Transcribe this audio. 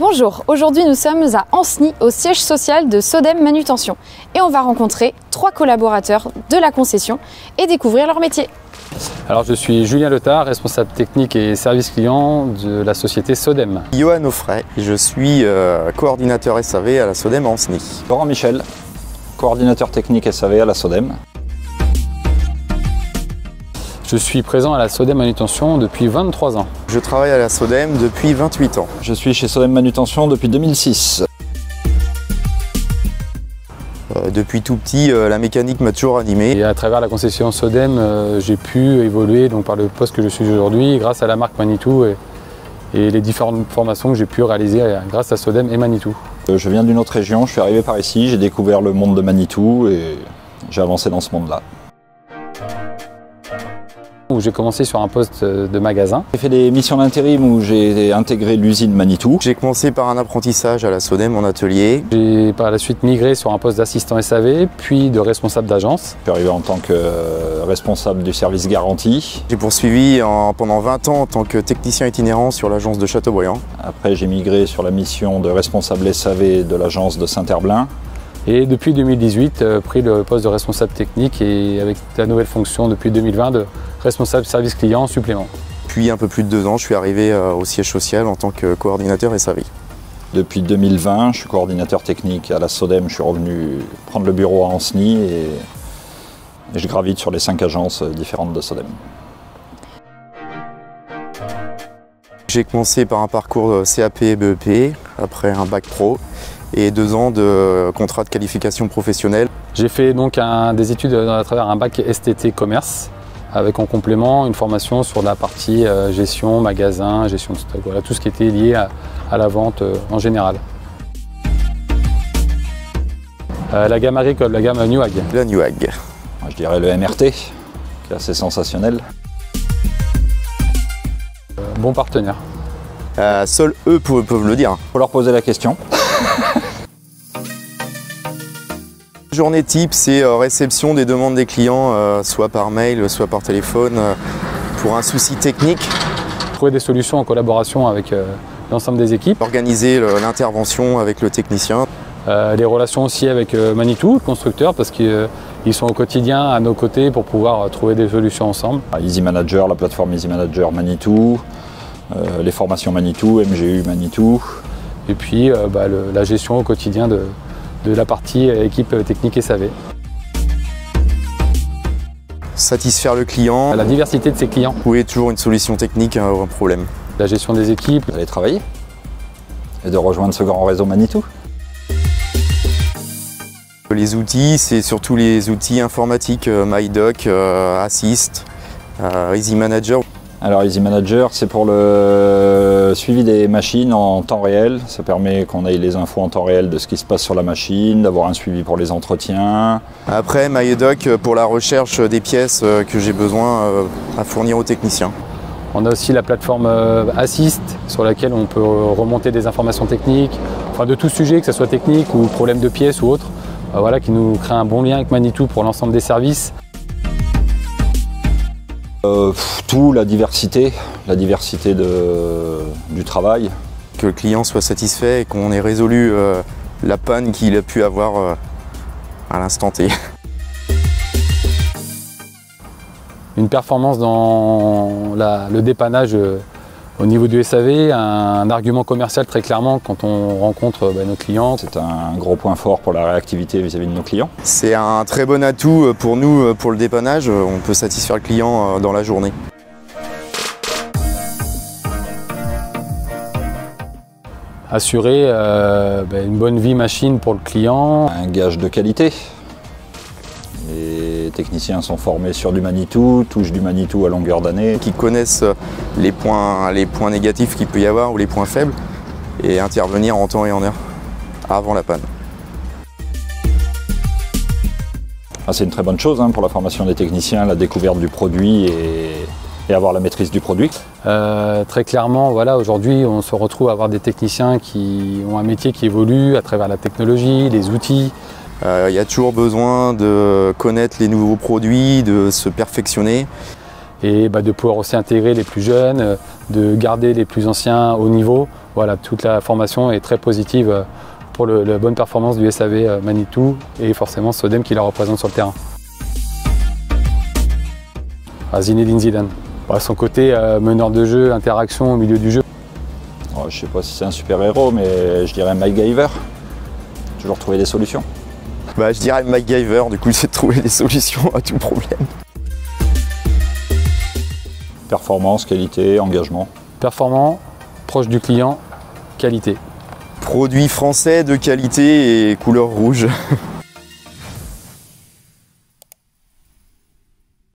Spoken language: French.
Bonjour, aujourd'hui nous sommes à Ancenis, au siège social de Sodem Manutention. Et on va rencontrer 3 collaborateurs de la concession et découvrir leur métier. Alors je suis Julien Letard, responsable technique et service client de la société Sodem. Johan Offray, je suis coordinateur SAV à la Sodem Ancenis. Laurent Michel, coordinateur technique SAV à la Sodem. Je suis présent à la Sodem Manutention depuis 23 ans. Je travaille à la Sodem depuis 28 ans. Je suis chez Sodem Manutention depuis 2006. Depuis tout petit, la mécanique m'a toujours animé. Et à travers la concession Sodem, j'ai pu évoluer donc, par le poste que je suis aujourd'hui grâce à la marque Manitou et les différentes formations que j'ai pu réaliser grâce à Sodem et Manitou. Je viens d'une autre région, je suis arrivé par ici, j'ai découvert le monde de Manitou et j'ai avancé dans ce monde-là. J'ai commencé sur un poste de magasin. J'ai fait des missions d'intérim où j'ai intégré l'usine Manitou. J'ai commencé par un apprentissage à la Sodem en atelier. J'ai par la suite migré sur un poste d'assistant SAV, puis de responsable d'agence. Je suis arrivé en tant que responsable du service garantie. J'ai poursuivi pendant 20 ans en tant que technicien itinérant sur l'agence de Châteaubriand. Après, j'ai migré sur la mission de responsable SAV de l'agence de Saint-Herblain. Et depuis 2018, pris le poste de responsable technique et avec la nouvelle fonction depuis 2020 de responsable service client en supplément. Puis un peu plus de 2 ans, je suis arrivé au siège social en tant que coordinateur SAV. Depuis 2020, je suis coordinateur technique à la Sodem. Je suis revenu prendre le bureau à Ancenis et je gravite sur les 5 agences différentes de Sodem. J'ai commencé par un parcours CAP et BEP, après un bac pro et 2 ans de contrat de qualification professionnelle. J'ai fait donc des études à travers un bac STT commerce avec en complément une formation sur la partie gestion, magasin, gestion de stock, voilà, tout ce qui était lié à la vente en général. La gamme agricole, la gamme Newag. La Newag. Je dirais le MRT, qui est assez sensationnel. Bon partenaire. Seuls eux peuvent le dire. Faut leur poser la question. Journée type, c'est réception des demandes des clients, soit par mail, soit par téléphone, pour un souci technique. Trouver des solutions en collaboration avec l'ensemble des équipes. Organiser l'intervention avec le technicien. Les relations aussi avec Manitou, le constructeur, parce qu'ils sont au quotidien à nos côtés pour pouvoir trouver des solutions ensemble. Easy Manager, la plateforme Easy Manager Manitou, les formations Manitou, MGU Manitou. Et puis la gestion au quotidien de la partie équipe technique SAV. Satisfaire le client. La diversité de ses clients. Trouver toujours une solution technique à un problème. La gestion des équipes. D'aller travailler et de rejoindre ce grand réseau Manitou. Les outils, c'est surtout les outils informatiques, MyDoc, Assist, Easy Manager. Alors Easy Manager, c'est pour le suivi des machines en temps réel. Ça permet qu'on ait les infos en temps réel de ce qui se passe sur la machine, d'avoir un suivi pour les entretiens. Après MyDoc pour la recherche des pièces que j'ai besoin à fournir aux techniciens. On a aussi la plateforme Assist sur laquelle on peut remonter des informations techniques, enfin de tout sujet, que ce soit technique ou problème de pièces ou autre, voilà, qui nous crée un bon lien avec Manitou pour l'ensemble des services. La diversité du travail. Que le client soit satisfait et qu'on ait résolu la panne qu'il a pu avoir à l'instant T. Une performance dans le dépannage au niveau du SAV, un argument commercial très clairement quand on rencontre nos clients. C'est un gros point fort pour la réactivité vis-à-vis de nos clients. C'est un très bon atout pour nous, pour le dépannage. On peut satisfaire le client dans la journée. Assurer une bonne vie machine pour le client. Un gage de qualité. Les techniciens sont formés sur du Manitou, touchent du Manitou à longueur d'année. Qui connaissent les points négatifs qu'il peut y avoir ou les points faibles et intervenir en temps et en heure avant la panne. C'est une très bonne chose pour la formation des techniciens, la découverte du produit et avoir la maîtrise du produit. Très clairement, voilà, aujourd'hui on se retrouve à avoir des techniciens qui ont un métier qui évolue à travers la technologie, les outils. Il y a toujours besoin de connaître les nouveaux produits, de se perfectionner. Et de pouvoir aussi intégrer les plus jeunes, de garder les plus anciens au niveau. Voilà, toute la formation est très positive pour la bonne performance du SAV Manitou et forcément Sodem qui la représente sur le terrain. Zinedine Zidane. Son côté meneur de jeu, interaction au milieu du jeu. Je ne sais pas si c'est un super-héros, mais je dirais MacGyver. Toujours trouver des solutions. Je dirais MacGyver, du coup c'est de trouver des solutions à tout problème. Performance, qualité, engagement. Performant, proche du client, qualité. Produit français de qualité et couleur rouge.